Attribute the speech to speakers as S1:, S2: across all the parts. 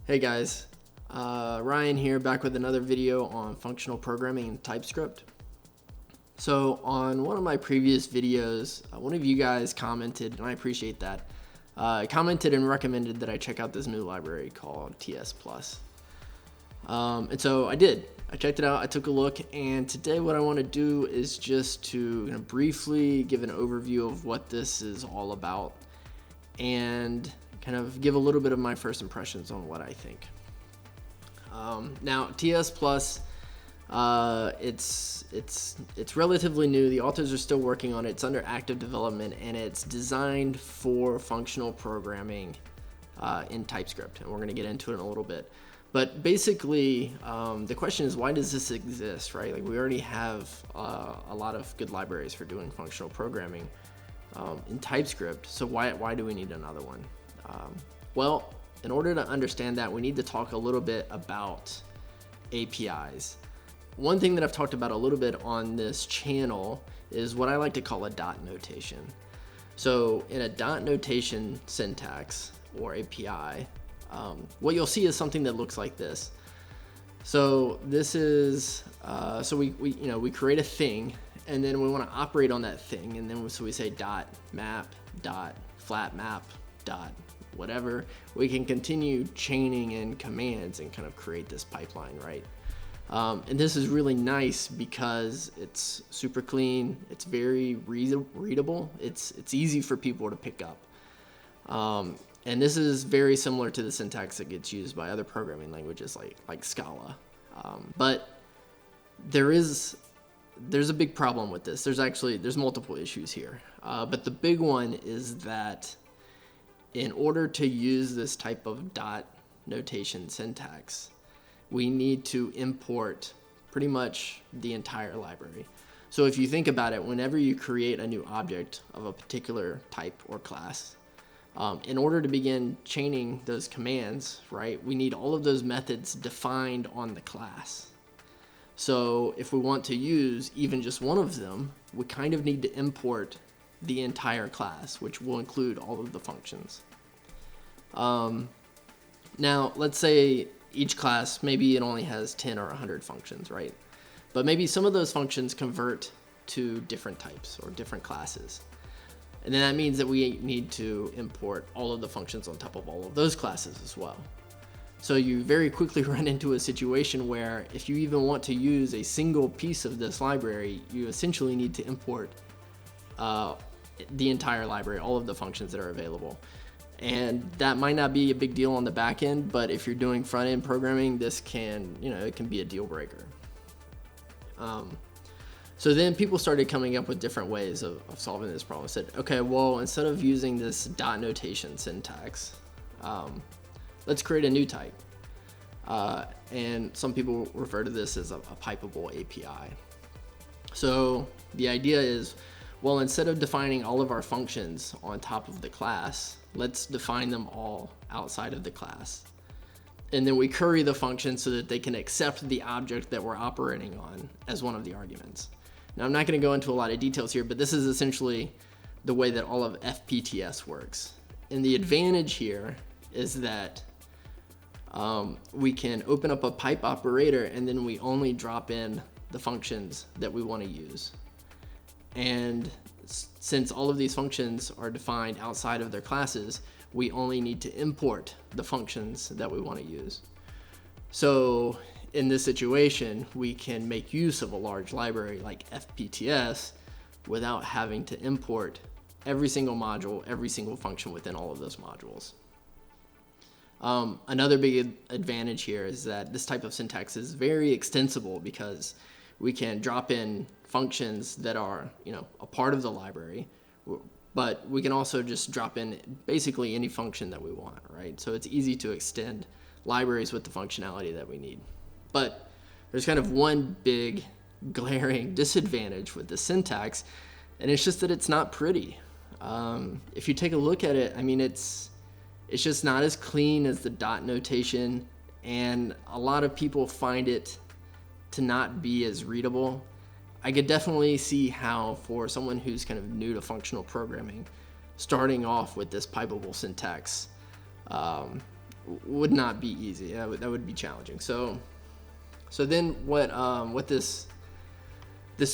S1: Hey guys, Ryan here, back with another video on functional programming in Typescript. So on one of my previous videos, one of you guys commented, and I appreciate that, commented and recommended that I check out this new library called TS+. And so I did. I checked it out, I took a look, and today what I want to do is just to briefly give an overview of what this is all about and kind of give a little bit of my first impressions on what I think. Now, TS Plus, it's relatively new. The authors are still working on it. It's under active development, and it's designed for functional programming in Typescript, and we're going to get into it in a little bit. But basically, the question is, why does this exist, right? Like, we already have a lot of good libraries for doing functional programming in Typescript, so why do we need another one? Well, in order to understand that, we need to talk a little bit about APIs. One thing that I've talked about a little bit on this channel is what I like to call a dot notation. So in a dot notation syntax or API, what you'll see is something that looks like this. So this is, so we create a thing, and then we want to operate on that thing, and then so we say dot map, dot flat map, dot whatever. We can continue chaining in commands and kind of create this pipeline, right? And this is really nice because it's super clean, it's very readable, it's easy for people to pick up. And this is very similar to the syntax that gets used by other programming languages like Scala. But there's a big problem with this. There's multiple issues here. But the big one is that in order to use this type of dot notation syntax, we need to import pretty much the entire library. So if you think about it, whenever you create a new object of a particular type or class, in order to begin chaining those commands, right, we need all of those methods defined on the class. So if we want to use even just one of them, we kind of need to import the entire class, which will include all of the functions. Now, let's say each class, maybe it only has 10 or 100 functions, right? But maybe some of those functions convert to different types or different classes. And then that means that we need to import all of the functions on top of all of those classes as well. So you very quickly run into a situation where if you even want to use a single piece of this library, you essentially need to import the entire library, all of the functions that are available. And that might not be a big deal on the back end, but if you're doing front end programming, this can, it can be a deal breaker. So then people started coming up with different ways of solving this problem. Said, okay, well, instead of using this dot notation syntax, let's create a new type. And some people refer to this as a Pipeable API. So the idea is, well, instead of defining all of our functions on top of the class, let's define them all outside of the class. And then we query the function so that they can accept the object that we're operating on as one of the arguments. Now, I'm not going to go into a lot of details here, but this is essentially the way that all of FPTS works. And the advantage here is that we can open up a pipe operator, and then we only drop in the functions that we want to use. And since all of these functions are defined outside of their classes, we only need to import the functions that we want to use. So in this situation, we can make use of a large library like FPTS without having to import every single module, every single function within all of those modules. Another big advantage here is that this type of syntax is very extensible because we can drop in functions that are, a part of the library, but we can also just drop in basically any function that we want, right? So it's easy to extend libraries with the functionality that we need. But there's kind of one big glaring disadvantage with the syntax, and it's just that it's not pretty. If you take a look at it, it's just not as clean as the dot notation, and a lot of people find it to not be as readable. I could definitely see how, for someone who's kind of new to functional programming, starting off with this pipeable syntax would not be easy. That would be challenging. So then what this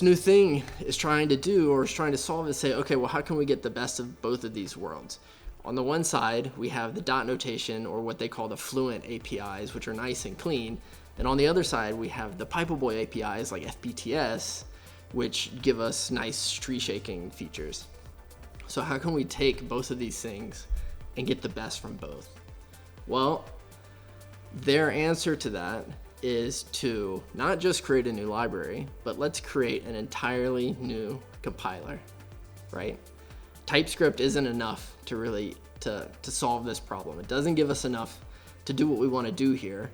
S1: new thing is trying to do, or is trying to solve, is say, okay, well, how can we get the best of both of these worlds? On the one side, we have the dot notation, or what they call the fluent APIs, which are nice and clean. And on the other side, we have the Pipeable APIs like FPTS, which give us nice tree shaking features. So how can we take both of these things and get the best from both? Well, their answer to that is to not just create a new library, but let's create an entirely new compiler, right? Typescript isn't enough to really to solve this problem. It doesn't give us enough to do what we want to do here.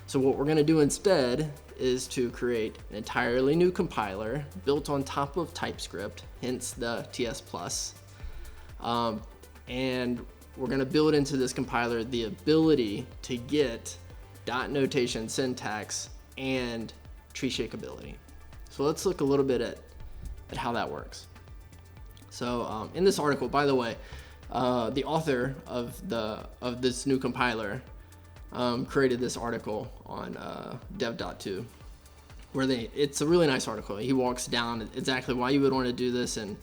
S1: So what we're going to do instead is to create an entirely new compiler built on top of Typescript, hence the TS+. And we're going to build into this compiler the ability to get dot notation syntax and tree shakeability. So let's look a little bit at how that works. So in this article, by the way, the author of this new compiler created this article on dev.to, where it's a really nice article. He walks down exactly why you would want to do this and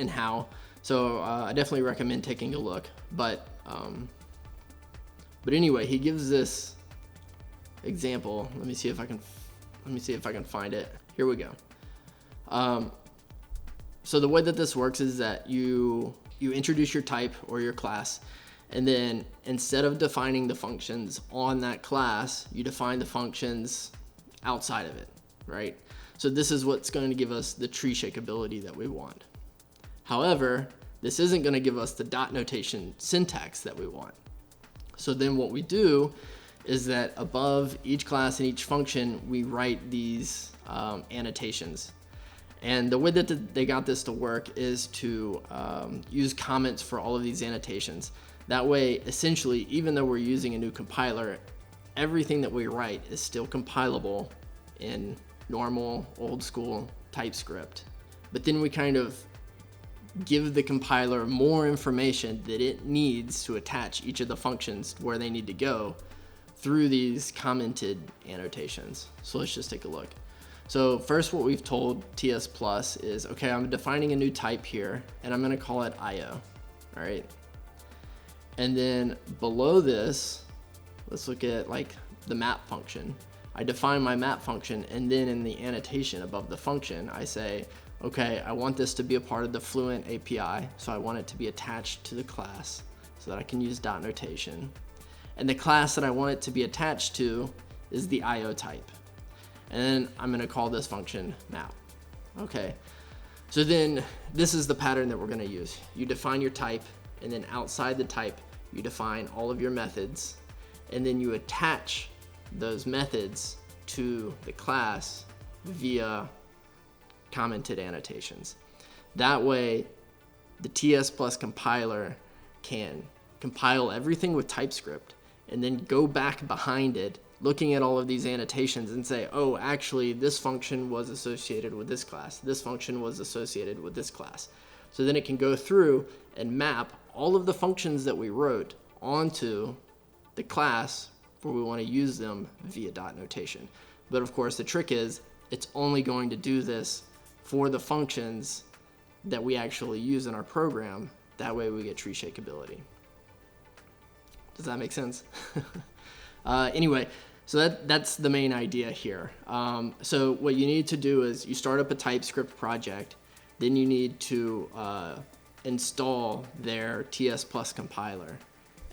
S1: how. So I definitely recommend taking a look. But anyway, he gives this example. Let me see if I can find it. Here we go. So the way that this works is that you introduce your type or your class, and then instead of defining the functions on that class, you define the functions outside of it, right? So this is what's going to give us the tree shakeability that we want. However, this isn't going to give us the dot notation syntax that we want. So then what we do is that above each class and each function, we write these annotations. And the way that they got this to work is to use comments for all of these annotations. That way, essentially, even though we're using a new compiler, everything that we write is still compilable in normal, old school TypeScript. But then we kind of give the compiler more information that it needs to attach each of the functions where they need to go through these commented annotations. So let's just take a look. So first, what we've told TS Plus is, okay, I'm defining a new type here, and I'm gonna call it IO, all right? And then below this, let's look at like the map function. I define my map function, and then in the annotation above the function, I say, okay, I want this to be a part of the Fluent API, so I want it to be attached to the class so that I can use dot notation. And the class that I want it to be attached to is the IO type. And then I'm gonna call this function map. Okay, so then this is the pattern that we're gonna use. You define your type, and then outside the type, you define all of your methods, and then you attach those methods to the class via commented annotations. That way, the TS Plus compiler can compile everything with Typescript and then go back behind it, looking at all of these annotations and say, oh, actually, this function was associated with this class. This function was associated with this class. So then it can go through and map all of the functions that we wrote onto the class where we want to use them via dot notation. But of course, the trick is it's only going to do this for the functions that we actually use in our program. That way we get tree shakeability. Does that make sense? Anyway, so that's the main idea here. So what you need to do is you start up a TypeScript project, then you need to install their TS Plus compiler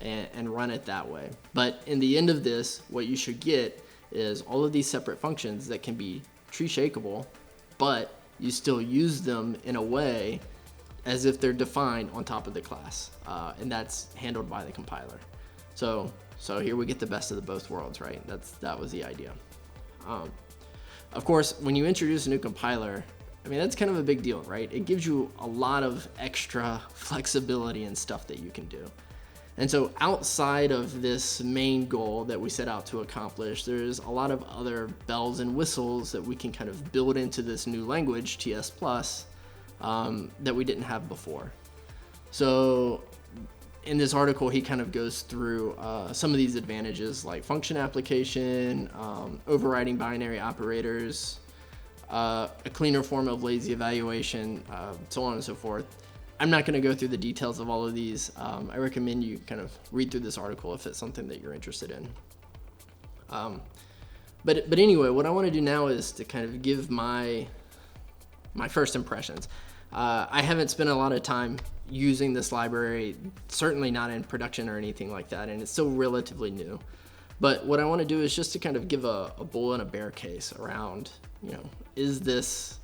S1: and run it that way. But in the end of this, what you should get is all of these separate functions that can be tree shakeable, but you still use them in a way as if they're defined on top of the class, and that's handled by the compiler. So here we get the best of the both worlds, right? That was the idea. Of course, when you introduce a new compiler, I mean, that's kind of a big deal, right? It gives you a lot of extra flexibility and stuff that you can do. And so outside of this main goal that we set out to accomplish, there's a lot of other bells and whistles that we can kind of build into this new language, TS Plus, that we didn't have before. So in this article, he kind of goes through some of these advantages like function application, overriding binary operators, a cleaner form of lazy evaluation, so on and so forth. I'm not going to go through the details of all of these. I recommend you kind of read through this article if it's something that you're interested in. But anyway, what I want to do now is to kind of give my first impressions. I haven't spent a lot of time using this library, certainly not in production or anything like that, and it's still relatively new. But what I want to do is just to kind of give a bull and a bear case around, is this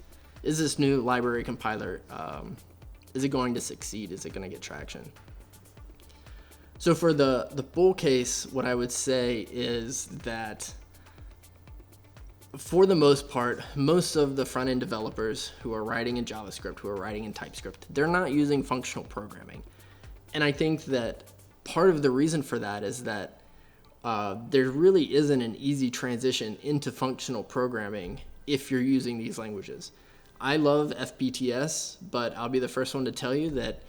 S1: new library compiler, is it going to succeed? Is it going to get traction? So for the bull case, what I would say is that for the most part, most of the front-end developers who are writing in JavaScript, who are writing in TypeScript, they're not using functional programming. And I think that part of the reason for that is that there really isn't an easy transition into functional programming if you're using these languages. I love FPTS, but I'll be the first one to tell you that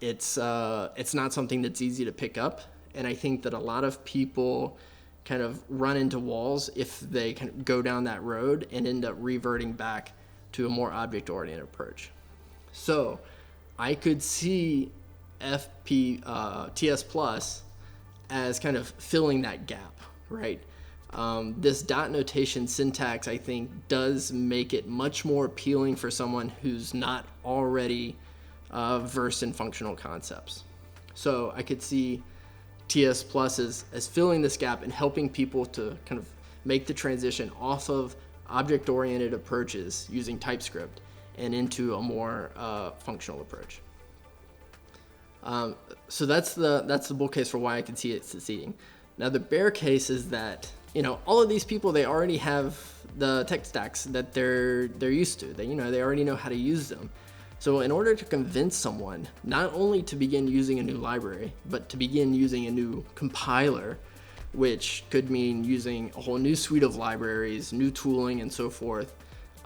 S1: it's not something that's easy to pick up. And I think that a lot of people kind of run into walls if they kind of go down that road and end up reverting back to a more object-oriented approach. So I could see TS Plus as kind of filling that gap, right? This dot notation syntax, I think, does make it much more appealing for someone who's not already versed in functional concepts. So I could see TS Plus as filling this gap and helping people to kind of make the transition off of object-oriented approaches using TypeScript and into a more functional approach. So that's the bull case for why I can see it succeeding. Now the bear case is that all of these people, they already have the tech stacks that they're used to. They already know how to use them. So in order to convince someone not only to begin using a new library, but to begin using a new compiler, which could mean using a whole new suite of libraries, new tooling, and so forth,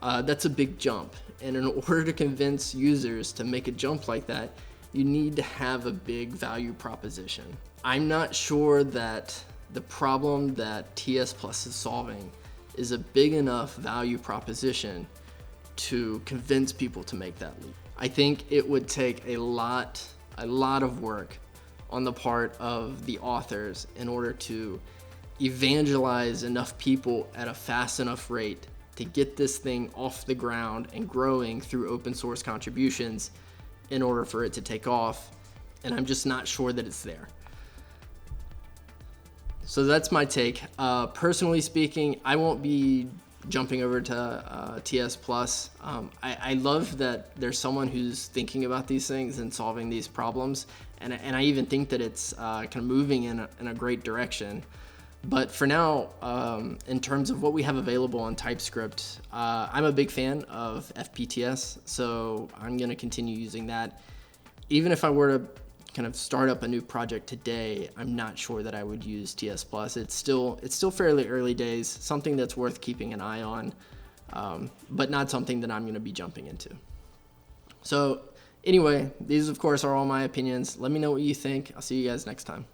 S1: that's a big jump. And in order to convince users to make a jump like that, you need to have a big value proposition. I'm not sure that the problem that TS Plus is solving is a big enough value proposition to convince people to make that leap. I think it would take a lot of work on the part of the authors in order to evangelize enough people at a fast enough rate to get this thing off the ground and growing through open source contributions in order for it to take off. And I'm just not sure that it's there. So that's my take. Personally speaking, I won't be jumping over to TS Plus. I love that there's someone who's thinking about these things and solving these problems, and I even think that it's kind of moving in a great direction. But for now, in terms of what we have available on TypeScript, I'm a big fan of FPTS, so I'm going to continue using that. Even if I were to kind of start up a new project today, I'm not sure that I would use TS Plus. It's still fairly early days, something that's worth keeping an eye on, but not something that I'm going to be jumping into. So anyway, these of course are all my opinions. Let me know what you think. I'll see you guys next time.